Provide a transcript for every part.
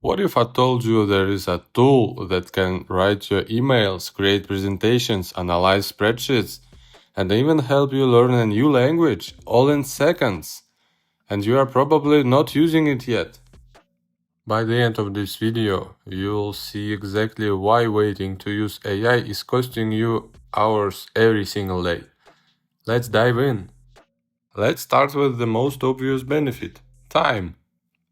What if I told you there is a tool that can write your emails, create presentations, analyze spreadsheets, and even help you learn a new language, all in seconds? And you are probably not using it yet. By the end of this video, you'll see exactly why waiting to use AI is costing you hours every single day. Let's dive in. Let's start with the most obvious benefit: time.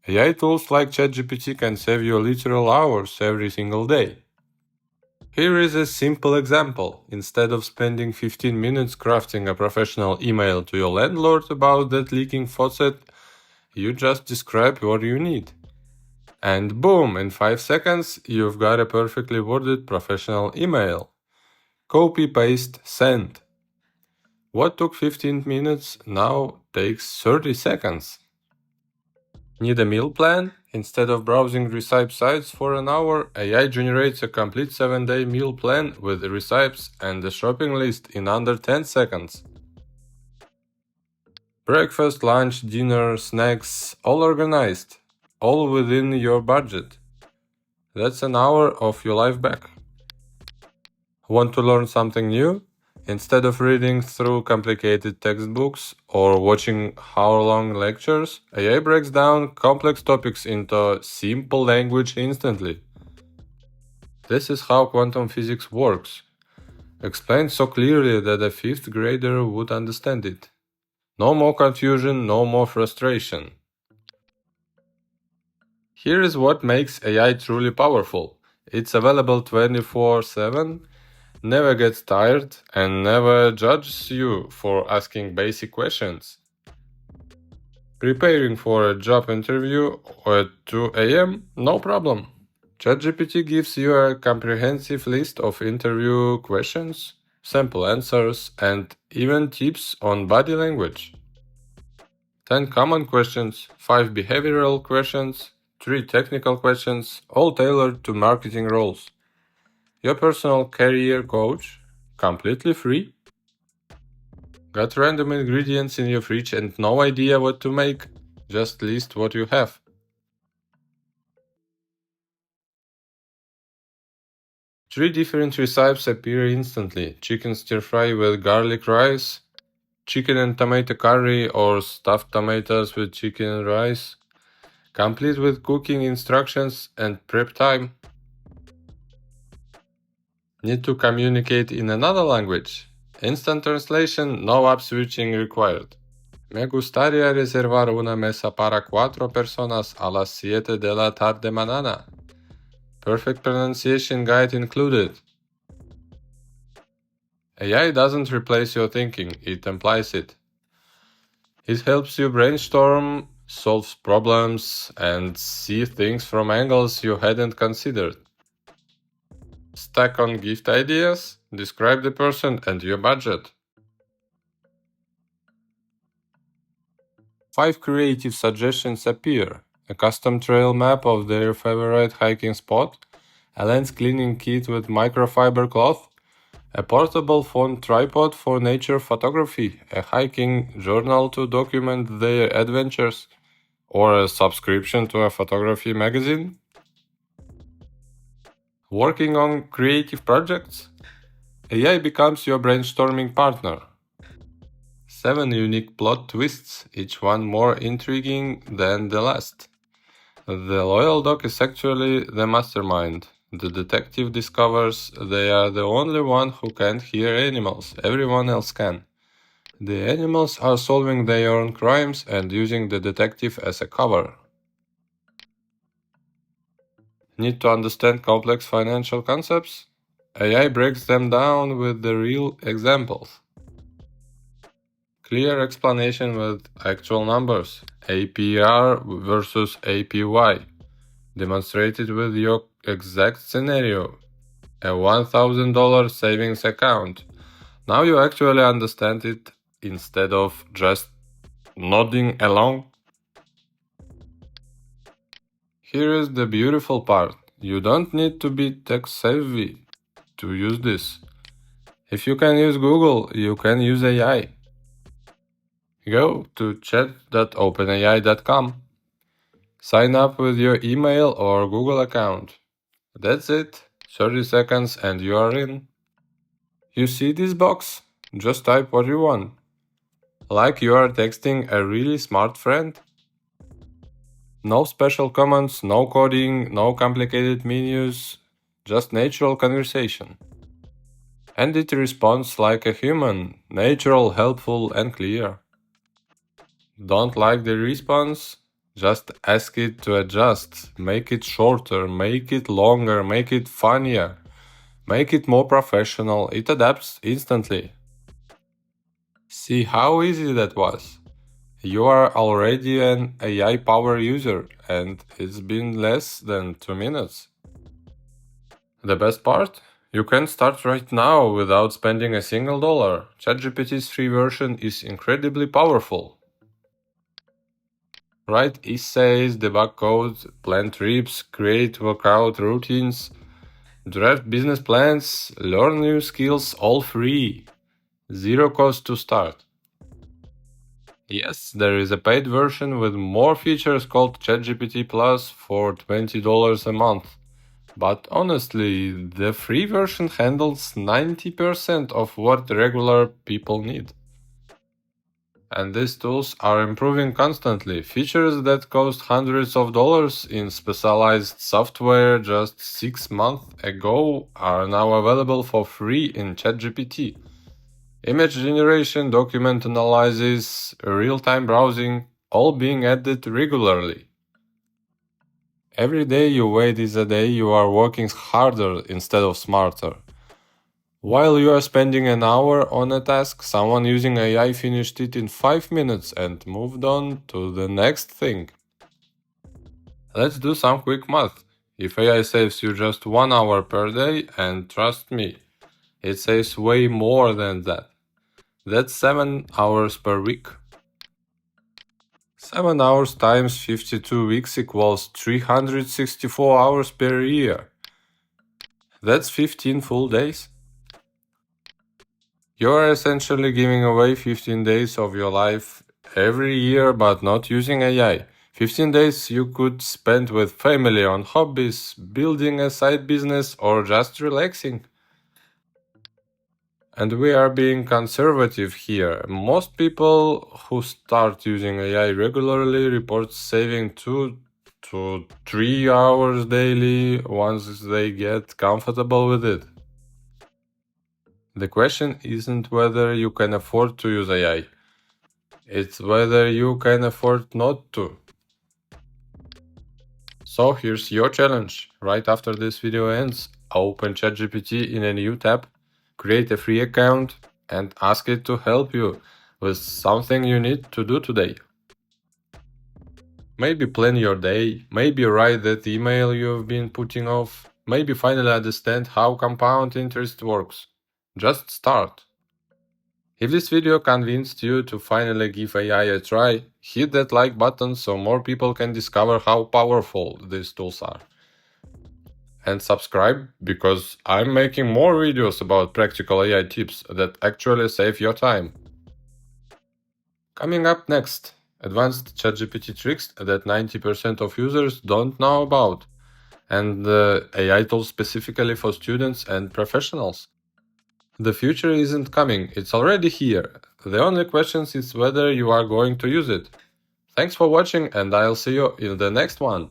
AI tools like ChatGPT can save you literal hours every single day. Here is a simple example. Instead of spending 15 minutes crafting a professional email to your landlord about that leaking faucet, you just describe what you need. And boom, in 5 seconds, you've got a perfectly worded professional email. Copy, paste, send. What took 15 minutes now takes 30 seconds. Need a meal plan? Instead of browsing recipe sites for an hour, AI generates a complete 7-day meal plan with recipes and a shopping list in under 10 seconds. Breakfast, lunch, dinner, snacks, all organized, all within your budget. That's an hour of your life back. Want to learn something new? Instead of reading through complicated textbooks or watching hour-long lectures, AI breaks down complex topics into simple language instantly. This is how quantum physics works, explained so clearly that a 5th grader would understand it. No more confusion, no more frustration. Here is what makes AI truly powerful. It's available 24/7, never gets tired, and never judges you for asking basic questions. Preparing for a job interview at 2 a.m.? No problem. ChatGPT gives you a comprehensive list of interview questions, sample answers, and even tips on body language. 10 common questions, 5 behavioral questions, 3 technical questions, all tailored to marketing roles. Your personal career coach, completely free. Got random ingredients in your fridge and no idea what to make? Just list what you have. Three different recipes appear instantly: chicken stir-fry with garlic rice, chicken and tomato curry, or stuffed tomatoes with chicken and rice, complete with cooking instructions and prep time. Need to communicate in another language? Instant translation, no app switching required. Me gustaría reservar una mesa para 4 personas a las 7 de la tarde mañana. Perfect pronunciation guide included. AI doesn't replace your thinking, it implies it. It helps you brainstorm, solve problems, and see things from angles you hadn't considered. Stack on gift ideas, describe the person and your budget. 5 creative suggestions appear: a custom trail map of their favorite hiking spot, a lens cleaning kit with microfiber cloth, a portable phone tripod for nature photography, a hiking journal to document their adventures, or a subscription to a photography magazine. Working on creative projects? AI becomes your brainstorming partner. 7 unique plot twists, each one more intriguing than the last. The loyal dog is actually the mastermind. The detective discovers they are the only one who can't hear animals, everyone else can. The animals are solving their own crimes and using the detective as a cover. Need to understand complex financial concepts? AI breaks them down with the real examples. Clear explanation with actual numbers. APR versus APY. Demonstrated with your exact scenario. A $1,000 savings account. Now you actually understand it instead of just nodding along. Here is the beautiful part. You don't need to be tech savvy to use this. If you can use Google, you can use AI. Go to chat.openai.com. Sign up with your email or Google account. That's it. 30 seconds and you are in. You see this box? Just type what you want. Like you are texting a really smart friend. No special commands, no coding, no complicated menus, just natural conversation. And it responds like a human, natural, helpful, and clear. Don't like the response? Just ask it to adjust. Make it shorter, make it longer, make it funnier, make it more professional. It adapts instantly. See how easy that was? You are already an AI power user, and it's been less than 2 minutes. The best part? You can start right now without spending a single dollar. ChatGPT's free version is incredibly powerful. Write essays, debug code, plan trips, create workout routines, draft business plans, learn new skills, all free. Zero cost to start. Yes, there is a paid version with more features called ChatGPT Plus for $20 a month. But honestly, the free version handles 90% of what regular people need. And these tools are improving constantly. Features that cost hundreds of dollars in specialized software just 6 months ago are now available for free in ChatGPT. Image generation, document analysis, real-time browsing, all being added regularly. Every day you wait is a day you are working harder instead of smarter. While you are spending an hour on a task, someone using AI finished it in 5 minutes and moved on to the next thing. Let's do some quick math. If AI saves you just 1 hour per day, and trust me, it saves way more than that. That's 7 hours per week. 7 hours times 52 weeks equals 364 hours per year. That's 15 full days. You're essentially giving away 15 days of your life every year but not using AI. 15 days you could spend with family on hobbies, building a side business, or just relaxing. And we are being conservative here. Most people who start using AI regularly report saving 2 to 3 hours daily once they get comfortable with it. The question isn't whether you can afford to use AI, it's whether you can afford not to. So here's your challenge. Right after this video ends, open ChatGPT in a new tab, create a free account, and ask it to help you with something you need to do today. Maybe plan your day, maybe write that email you've been putting off, maybe finally understand how compound interest works. Just start. If this video convinced you to finally give AI a try, hit that like button so more people can discover how powerful these tools are. And subscribe, because I'm making more videos about practical AI tips that actually save your time. Coming up next, advanced ChatGPT tricks that 90% of users don't know about, and AI tools specifically for students and professionals. The future isn't coming, it's already here. The only question is whether you are going to use it. Thanks for watching, and I'll see you in the next one.